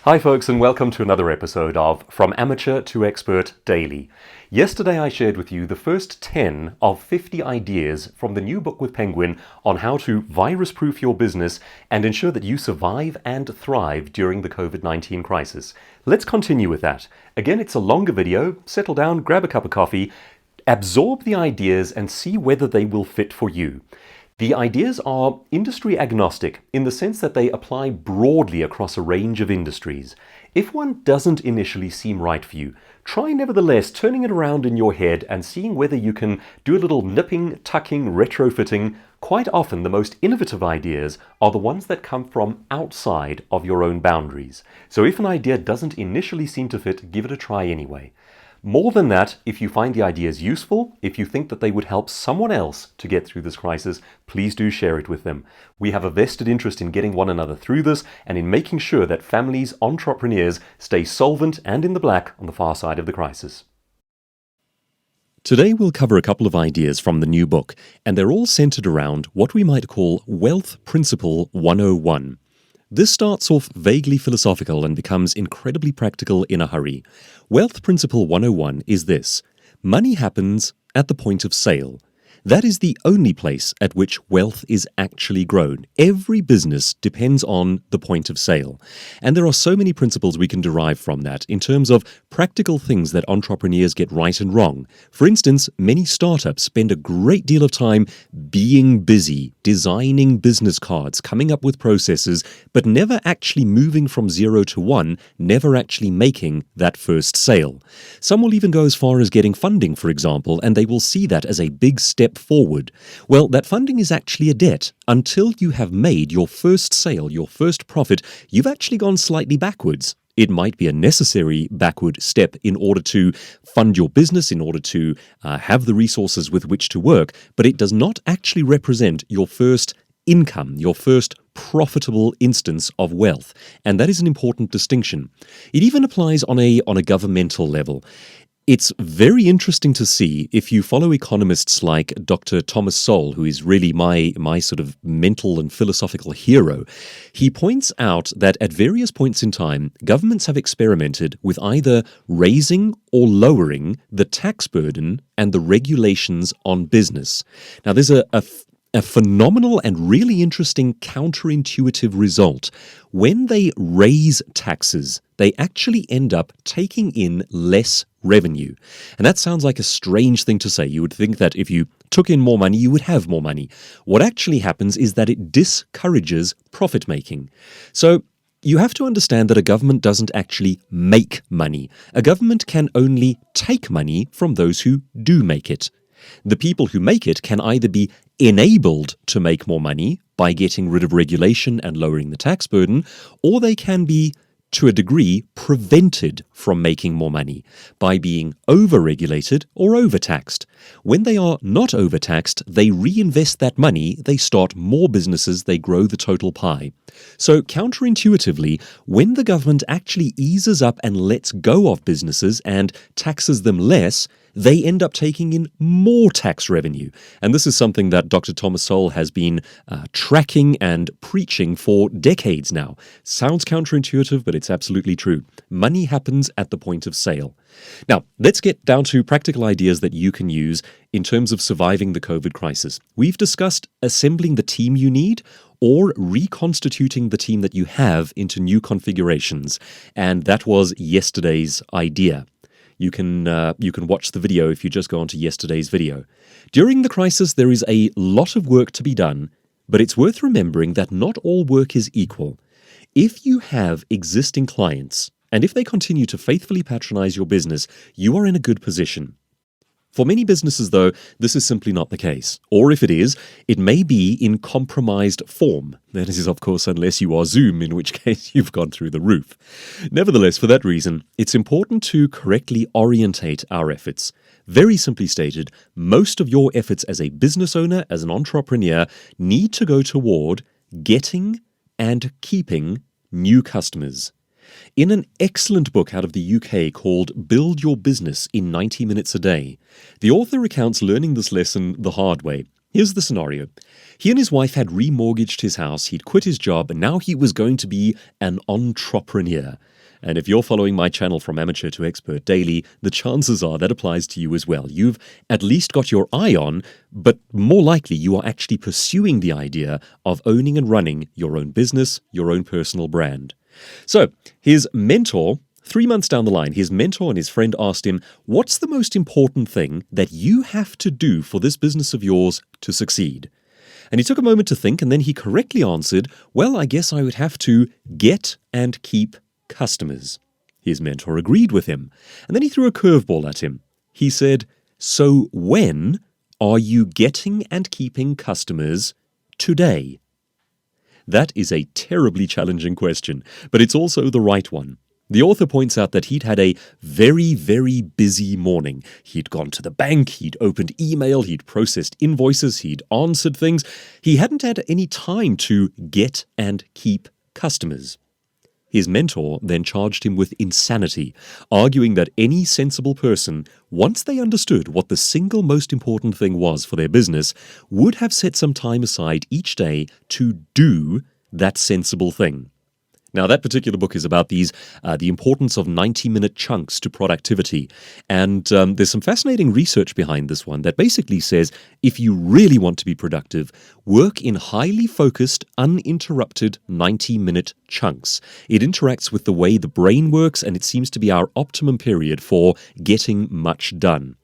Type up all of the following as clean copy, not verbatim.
Hi folks, and welcome to another episode of From Amateur to Expert Daily. Yesterday I shared with you the first 10 of 50 ideas from the new book with Penguin on how to virus-proof your business and ensure that you survive and thrive during the COVID-19 crisis. Let's continue with that. Again, it's a longer video. Settle down, grab a cup of coffee, absorb the ideas and see whether they will fit for you. The ideas are industry agnostic in the sense that they apply broadly across a range of industries. If one doesn't initially seem right for you, try nevertheless turning it around in your head and seeing whether you can do a little nipping, tucking, retrofitting. Quite often the most innovative ideas are the ones that come from outside of your own boundaries. So if an idea doesn't initially seem to fit, give it a try anyway. More than that, if you find the ideas useful, if you think that they would help someone else to get through this crisis, please do share it with them. We have a vested interest in getting one another through this and in making sure that families, entrepreneurs, stay solvent and in the black on the far side of the crisis. Today we'll cover a couple of ideas from the new book, and they're all centered around what we might call Wealth Principle 101. This starts off vaguely philosophical and becomes incredibly practical in a hurry. Wealth Principle 101 is this: money happens at the point of sale. That is the only place at which wealth is actually grown. Every business depends on the point of sale. And there are so many principles we can derive from that in terms of practical things that entrepreneurs get right and wrong. For instance, many startups spend a great deal of time being busy, designing business cards, coming up with processes, but never actually moving from 0 to 1, never actually making that first sale. Some will even go as far as getting funding, for example, and they will see that as a big step forward. Well, that funding is actually a debt. Until you have made your first sale, your first profit, you've actually gone slightly backwards. It might be a necessary backward step in order to fund your business, in order to have the resources with which to work, but it does not actually represent your first income, your first profitable instance of wealth. And that is an important distinction. It even applies on a governmental level. It's very interesting to see if you follow economists like Dr. Thomas Sowell, who is really my sort of mental and philosophical hero. He points out that at various points in time, governments have experimented with either raising or lowering the tax burden and the regulations on business. Now, there's a phenomenal and really interesting counterintuitive result. When they raise taxes, they actually end up taking in less revenue. And that sounds like a strange thing to say. You would think that if you took in more money, you would have more money. What actually happens is that it discourages profit making. So you have to understand that a government doesn't actually make money. A government can only take money from those who do make it. The people who make it can either be enabled to make more money by getting rid of regulation and lowering the tax burden, or they can be, to a degree, prevented from making more money by being over-regulated or overtaxed. When they are not overtaxed, they reinvest that money, they start more businesses, they grow the total pie. So counterintuitively, when the government actually eases up and lets go of businesses and taxes them less, they end up taking in more tax revenue. And this is something that Dr. Thomas Sowell has been tracking and preaching for decades now. Sounds counterintuitive, but it's absolutely true. Money happens at the point of sale. Now, let's get down to practical ideas that you can use in terms of surviving the COVID crisis. We've discussed assembling the team you need or reconstituting the team that you have into new configurations. And that was yesterday's idea. You can watch the video if you just go onto yesterday's video. During the crisis, there is a lot of work to be done, but it's worth remembering that not all work is equal. If you have existing clients, and if they continue to faithfully patronize your business, you are in a good position. For many businesses, though, this is simply not the case. Or if it is, it may be in compromised form. That is, of course, unless you are Zoom, in which case you've gone through the roof. Nevertheless, for that reason, it's important to correctly orientate our efforts. Very simply stated, most of your efforts as a business owner, as an entrepreneur, need to go toward getting and keeping new customers. In an excellent book out of the UK called Build Your Business in 90 Minutes a Day, the author recounts learning this lesson the hard way. Here's the scenario. He and his wife had remortgaged his house, he'd quit his job, and now he was going to be an entrepreneur. And if you're following my channel From Amateur to Expert daily, the chances are that applies to you as well. You've at least got your eye on, but more likely you are actually pursuing the idea of owning and running your own business, your own personal brand. So his mentor, 3 months down the line, his mentor and his friend asked him, what's the most important thing that you have to do for this business of yours to succeed? And he took a moment to think, and then he correctly answered, well, I guess I would have to get and keep customers. His mentor agreed with him, and then he threw a curveball at him. He said, so when are you getting and keeping customers today? That is a terribly challenging question, but it's also the right one. The author points out that he'd had a very, very busy morning. He'd gone to the bank, he'd opened email, he'd processed invoices, he'd answered things. He hadn't had any time to get and keep customers. His mentor then charged him with insanity, arguing that any sensible person, once they understood what the single most important thing was for their business, would have set some time aside each day to do that sensible thing. Now, that particular book is about the importance of 90-minute chunks to productivity. And there's some fascinating research behind this one that basically says if you really want to be productive, work in highly focused, uninterrupted 90-minute chunks. It interacts with the way the brain works, and it seems to be our optimum period for getting much done.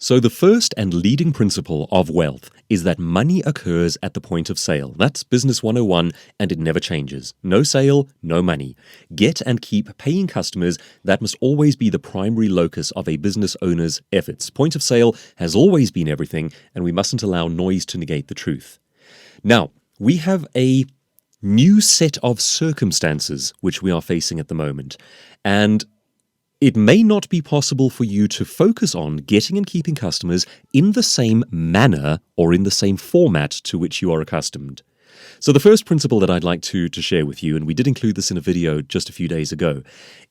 So the first and leading principle of wealth is that money occurs at the point of sale. That's Business 101, and it never changes. No sale, no money. Get and keep paying customers. That must always be the primary locus of a business owner's efforts. Point of sale has always been everything, and we mustn't allow noise to negate the truth. Now, we have a new set of circumstances which we are facing at the moment, and it may not be possible for you to focus on getting and keeping customers in the same manner or in the same format to which you are accustomed. So the first principle that I'd like to share with you, and we did include this in a video just a few days ago,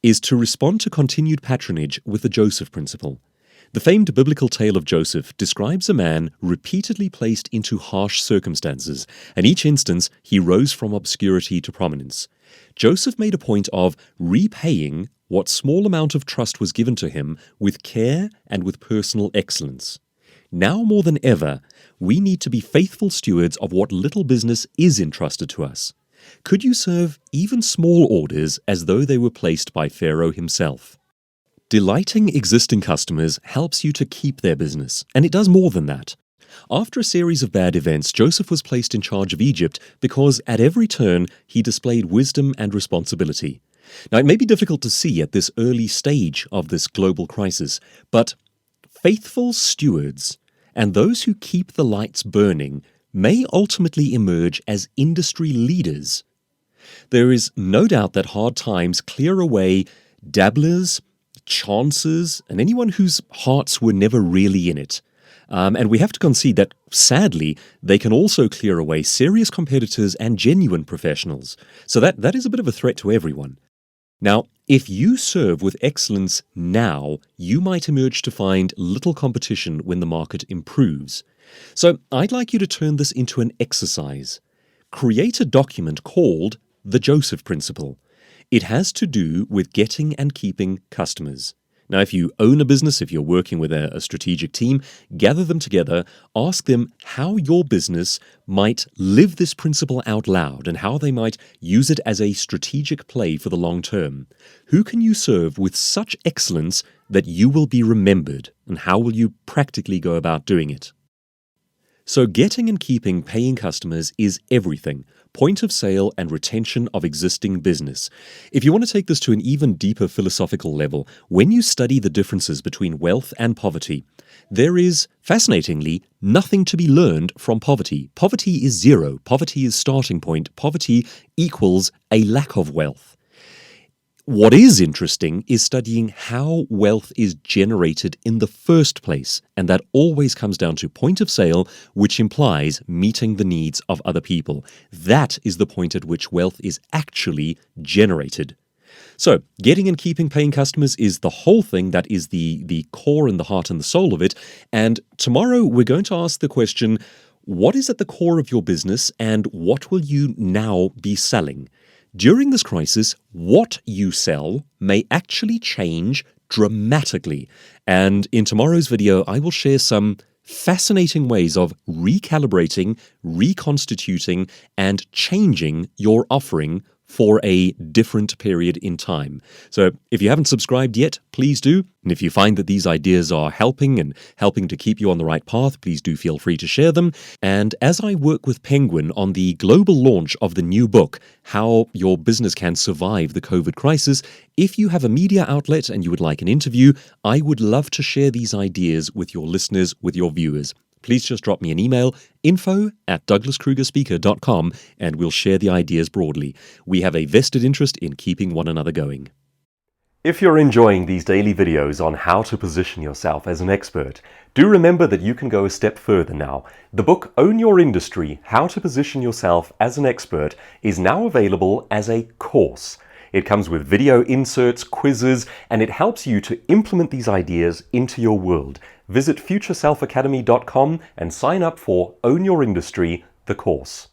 is to respond to continued patronage with the Joseph principle. The famed biblical tale of Joseph describes a man repeatedly placed into harsh circumstances, and each instance he rose from obscurity to prominence. Joseph made a point of repaying what small amount of trust was given to him with care and with personal excellence. Now more than ever, we need to be faithful stewards of what little business is entrusted to us. Could you serve even small orders as though they were placed by Pharaoh himself? Delighting existing customers helps you to keep their business, and it does more than that. After a series of bad events, Joseph was placed in charge of Egypt because at every turn he displayed wisdom and responsibility. Now, it may be difficult to see at this early stage of this global crisis, but faithful stewards and those who keep the lights burning may ultimately emerge as industry leaders. There is no doubt that hard times clear away dabblers, chancers, and anyone whose hearts were never really in it. And we have to concede that, sadly, they can also clear away serious competitors and genuine professionals. So that is a bit of a threat to everyone. Now, if you serve with excellence now, you might emerge to find little competition when the market improves. So I'd like you to turn this into an exercise. Create a document called the Joseph Principle. It has to do with getting and keeping customers. Now, if you own a business, if you're working with a strategic team, gather them together, ask them how your business might live this principle out loud and how they might use it as a strategic play for the long term. Who can you serve with such excellence that you will be remembered, and how will you practically go about doing it? So getting and keeping paying customers is everything. Point of sale and retention of existing business. If you want to take this to an even deeper philosophical level, when you study the differences between wealth and poverty, there is, fascinatingly, nothing to be learned from poverty. Poverty is zero. Poverty is starting point. Poverty equals a lack of wealth. What is interesting is studying how wealth is generated in the first place, and that always comes down to point of sale, which implies meeting the needs of other people. That is the point at which wealth is actually generated. So, getting and keeping paying customers is the whole thing. That is the core and the heart and the soul of it. And tomorrow we're going to ask the question, what is at the core of your business and what will you now be selling? During this crisis, what you sell may actually change dramatically. And in tomorrow's video, I will share some fascinating ways of recalibrating, reconstituting, and changing your offering for a different period in time. So if you haven't subscribed yet, please do. And if you find that these ideas are helping to keep you on the right path, please do feel free to share them. And as I work with Penguin on the global launch of the new book, How Your Business Can Survive the COVID Crisis, if you have a media outlet and you would like an interview, I would love to share these ideas with your listeners, with your viewers. Please just drop me an email, info@douglaskrugerspeaker.com, and we'll share the ideas broadly. We have a vested interest in keeping one another going. If you're enjoying these daily videos on how to position yourself as an expert, do remember that you can go a step further now. The book Own Your Industry, How to Position Yourself as an Expert is now available as a course. It comes with video inserts, quizzes, and it helps you to implement these ideas into your world. Visit futureselfacademy.com and sign up for Own Your Industry, the course.